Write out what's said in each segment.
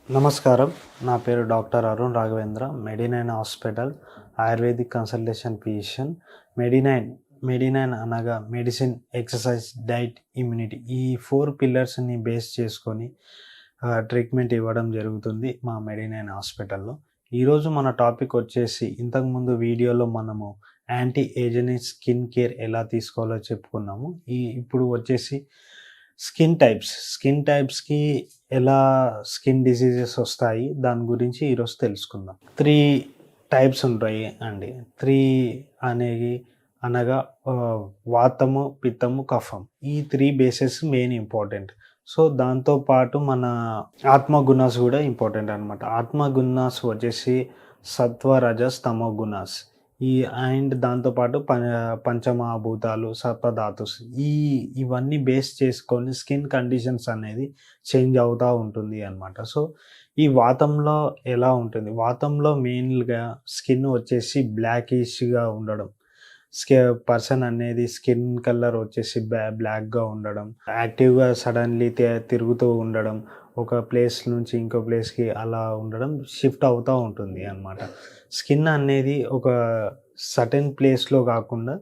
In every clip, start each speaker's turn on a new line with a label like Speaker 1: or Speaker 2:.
Speaker 1: నమస్కారం. నా పేరు doctor Arun Raghavendra. Medinine hospital ayurvedic consultation physician. Medinine అనగా మెడిసిన్, ఎక్సర్సైజ్, డైట్, ఇమ్యూనిటీ ఈ 4 పిల్లర్స్‌ని బేస్ చేసుకొని ట్రీట్మెంట్ ఇవ్వడం జరుగుతుంది మా మెడినైన్ హాస్పిటల్‌లో. ఈరోజు మన టాపిక్ వచ్చేసి ఇంతకుముందు వీడియోలో మనము యాంటీ ఏజింగ్ స్కిన్ కేర్ ఎలా తీసుకోవాలో చెప్పుకున్నాము. ఇప్పుడు వచ్చేసి స్కిన్ టైప్స్‌కి ఎలా స్కిన్ డిసీజెస్ వస్తాయి దాని గురించి ఈరోజు తెలుసుకుందాం. 3 టైప్స్ ఉంటాయి అండి. 3 అనేవి అనగా వాతము, పిత్తము, కఫం. ఈ 3 బేసెస్ మెయిన్ ఇంపార్టెంట్. సో దాంతో పాటు మన ఆత్మ గుణాస్ కూడా ఇంపార్టెంట్ అనమాట. ఆత్మ గుణాస్ వచ్చేసి సత్వ, రజస్, తమో గుణాస్. అండ్ దాంతోపాటు పంచమహాభూతాలు, సప్తధాతుస్ ఇవన్నీ బేస్ చేసుకొని స్కిన్ కండిషన్స్ అనేది చేంజ్ అవుతూ ఉంటుంది అనమాట. సో ఈ వాతంలో ఎలా ఉంటుంది? వాతంలో మెయిన్‌గా స్కిన్ వచ్చేసి బ్లాకిష్‌గా ఉండడం. పర్సన్ అనేది స్కిన్ కలర్ వచ్చేసి బ్లాక్‌గా ఉండడం, యాక్టివ్‌గా సడన్‌లీ తిరుగుతూ ఉండడం, ఒక ప్లేస్ నుంచి ఇంకో ప్లేస్‌కి అలా ఉండడం, షిఫ్ట్ అవుతూ ఉంటుంది అన్నమాట. స్కిన్ అనేది ఒక సర్టెన్ ప్లేస్‌లో కాకుండా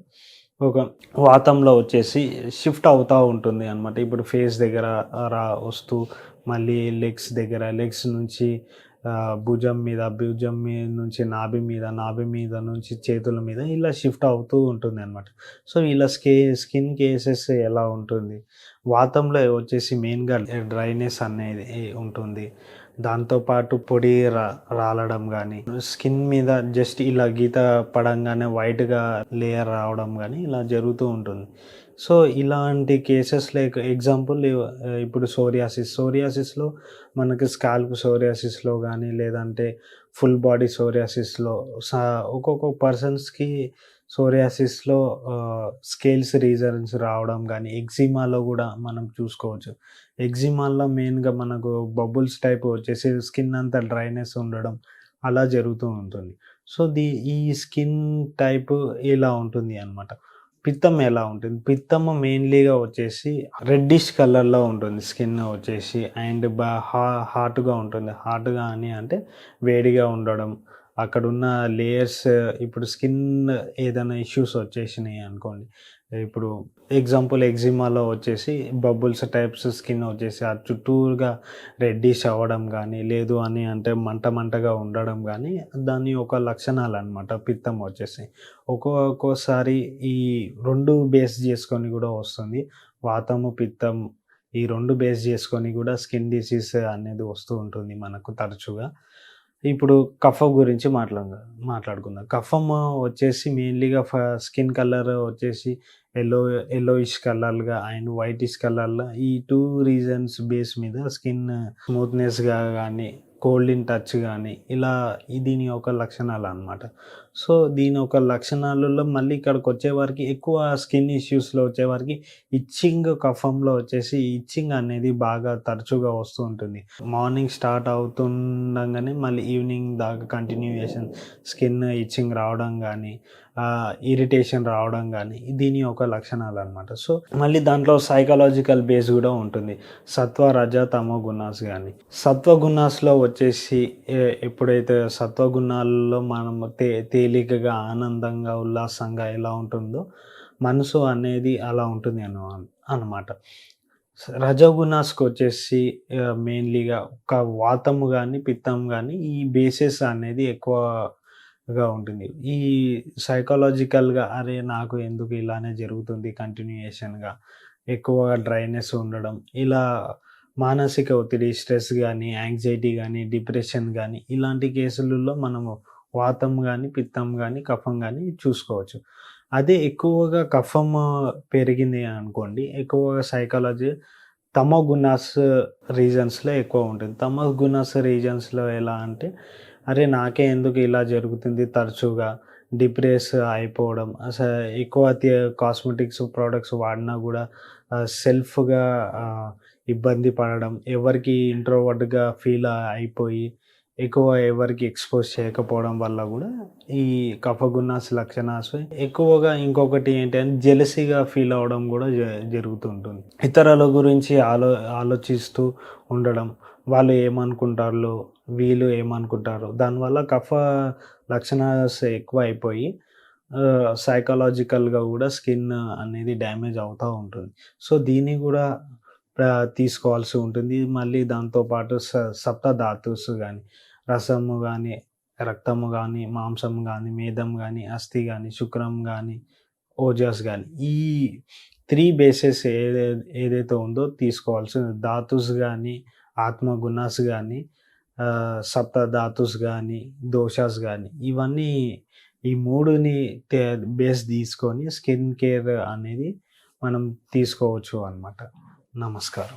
Speaker 1: ఒక వాతంలో వచ్చేసి షిఫ్ట్ అవుతూ ఉంటుంది అన్నమాట. ఇప్పుడు ఫేస్ దగ్గర వస్తూ మళ్ళీ లెగ్స్ నుంచి భుజం మీద నుంచి నాభి మీద నుంచి చేతుల మీద ఇలా షిఫ్ట్ అవుతూ ఉంటుంది అన్నమాట. సో ఇలా స్కిన్ కేసెస్ ఎలా ఉంటుంది? వాతంలో వచ్చేసి మెయిన్‌గా డ్రైనెస్ అనేది ఉంటుంది. దాంతోపాటు పొడి రాలడం కానీ, స్కిన్ మీద జస్ట్ ఇలా గీత పడంగానే వైట్‌గా లేయర్ రావడం కానీ ఇలా జరుగుతూ ఉంటుంది. సో ఇలాంటి కేసెస్ లైక్ ఎగ్జాంపుల్ ఇప్పుడు సోరియాసిస్‌లో మనకి స్కాల్ప్ సోరియాసిస్‌లో కానీ లేదంటే ఫుల్ బాడీ సోరియాసిస్‌లో ఒక్కొక్క పర్సన్స్‌కి సోరియాసిస్‌లో స్కేల్స్ రీజన్స్ రావడం కానీ, ఎగ్జిమాలో కూడా మనం చూసుకోవచ్చు. ఎగ్జిమాలో మెయిన్‌గా మనకు బబుల్స్ టైప్ వచ్చేసి స్కిన్ అంతా డ్రైనెస్ ఉండడం అలా జరుగుతూ ఉంటుంది. సో ఈ స్కిన్ టైప్ ఇలా ఉంటుంది అన్నమాట. పిత్తం ఎలా ఉంటుంది? పిత్తము మెయిన్‌లీగా వచ్చేసి రెడ్డిష్ కలర్‌లో ఉంటుంది స్కిన్ వచ్చేసి. అండ్ హాట్‌గా ఉంటుంది. హాట్‌గా అంటే వేడిగా ఉండడం. అక్కడున్న లేయర్స్ ఇప్పుడు స్కిన్ ఏదైనా ఇష్యూస్ వచ్చేసినాయి అనుకోండి. ఇప్పుడు ఎగ్జాంపుల్ ఎగ్జిమాలో వచ్చేసి బబుల్స్ టైప్స్ స్కిన్ వచ్చేసి ఆ చుట్టూరుగా రెడ్డిష్ అవ్వడం కానీ, లేదు అంటే మంటగా ఉండడం కానీ దాని ఒక లక్షణాలన్నమాట పిత్తం వచ్చేసి. ఒక్కోసారి ఈ 2 బేస్ చేసుకొని కూడా వస్తుంది. వాతము, పిత్తం ఈ 2 బేస్ చేసుకొని కూడా స్కిన్ డిసీజ్ అనేది వస్తూ ఉంటుంది మనకు తరచుగా. ఇప్పుడు కఫం గురించి మాట్లాడుకుందాం. కఫం వచ్చేసి మెయిన్‌లీగా స్కిన్ కలర్ వచ్చేసి యెల్లోయిష్ కలర్‌గా అండ్ వైటిష్ కలర్‌లో ఈ 2 రీజన్స్ బేస్ మీద స్కిన్ స్మూత్‌నెస్‌గా గానీ, కోల్డ్ ఇన్ టచ్ గానీ ఇలా దీని యొక్క లక్షణాలన్నమాట. సో దీని యొక్క లక్షణాలలో మళ్ళీ ఇక్కడికొచ్చేవరకి ఎక్కువ స్కిన్ ఇష్యూస్‌లో వచ్చేవరకి కఫంలో వచ్చేసి ఇచ్చింగ్ అనేది బాగా తరచుగా వస్తూ ఉంటుంది. మార్నింగ్ స్టార్ట్ అవుతుండంగానే మళ్ళీ ఈవినింగ్ దాకా కంటిన్యూయేషన్ స్కిన్ ఇచ్చింగ్ రావడం గానీ, ఇరిటేషన్ రావడం గానీ దీని యొక్క లక్షణాలన్నమాట. సో మళ్ళీ దాంట్లో సైకలాజికల్ బేస్ కూడా ఉంటుంది. సత్వ, రజ, తమో గుణాస్ గానీ. సత్వ గుణాస్‌లో వచ్చేసి ఎప్పుడైతే సత్వగుణాల్లో మనం తేలికగా, ఆనందంగా, ఉల్లాసంగా ఎలా ఉంటుందో మనసు అనేది అలా ఉంటుంది అన్నమాట. రజోగుణాస్‌కొచ్చేసి మెయిన్‌లీగా ఒక వాతము గానీ, పిత్తం గానీ ఈ బేసెస్ అనేది ఎక్కువగా ఉంటుంది. ఈ సైకలాజికల్‌గా అరే! నాకు ఎందుకు ఇలానే జరుగుతుంది కంటిన్యూయేషన్‌గా, ఎక్కువగా డ్రైనెస్ ఉండడం, ఇలా మానసిక ఒత్తిడి, స్ట్రెస్ గానీ, యాంగ్జైటీ గానీ, డిప్రెషన్ గానీ ఇలాంటి కేసులలో మనము వాతం గానీ, పిత్తం గానీ, కఫం గానీ చూసుకోవచ్చు. అదే ఎక్కువగా కఫం పెరిగింది అనుకోండి, ఎక్కువగా సైకాలజీ తమో గుణాస్ రీజన్స్‌లో ఎక్కువ ఉంటుంది. తమో గుణాస్ రీజన్స్‌లో ఎలా అంటే, అరే! నాకే ఎందుకు ఇలా జరుగుతుంది తరచుగా, డిప్రెస్ అయిపోవడం, ఎక్కువ కాస్మెటిక్స్ ప్రొడక్ట్స్ వాడినా గూడా సెల్ఫ్‌గా ఇబ్బంది పడడం, ఎవరికి ఇంట్రోవర్ట్‌గా ఫీల్ అయిపోయి ఎక్కువ ఎవరికి ఎక్స్‌పోజ్ చేయకపోవడం వల్ల గూడా ఈ కఫగున్నాస్ లక్షణాలు ఎక్కువగా. ఇంకొకటి ఏంటంటే జెలసీగా ఫీల్ అవ్వడం గూడా జరుగుతూ ఉంటుంది. ఇతరుల గురించి ఆలోచిస్తూ ఉండడం, వాళ్ళు ఏమనుకుంటారో, వీళ్ళు ఏమనుకుంటారో, దానివల్ల కఫ లక్షణాలు ఎక్కువ అయిపోయి సైకలాజికల్‌గా గూడా స్కిన్ అనేది డ్యామేజ్ అవుతా ఉంటుంది. సో, దీన్ని గూడా తీసుకోవాల్సి ఉంటుంది. మళ్ళీ దాంతో పాటు సప్త ధాతుస్ గాని, రసము గాని, రక్తము గాని, మాంసం గాని, మేదం గాని, అస్థి గాని, శుక్రం గాని, ఓజస్ గాని, ఈ 3 బేసెస్ ఏదైతే ఉందో తీసుకోవాల్సి ధాతుస్ గాని, ఆత్మ గుణాస్ గాని, సప్త ధాతుస్ గాని, దోషాస్ గాని, ఇవన్నీ ఈ 3ని తే బేస్ తీసుకొని స్కిన్ కేర్ అనేది మనం తీసుకోవచ్చు అన్నమాట. నమస్కారం.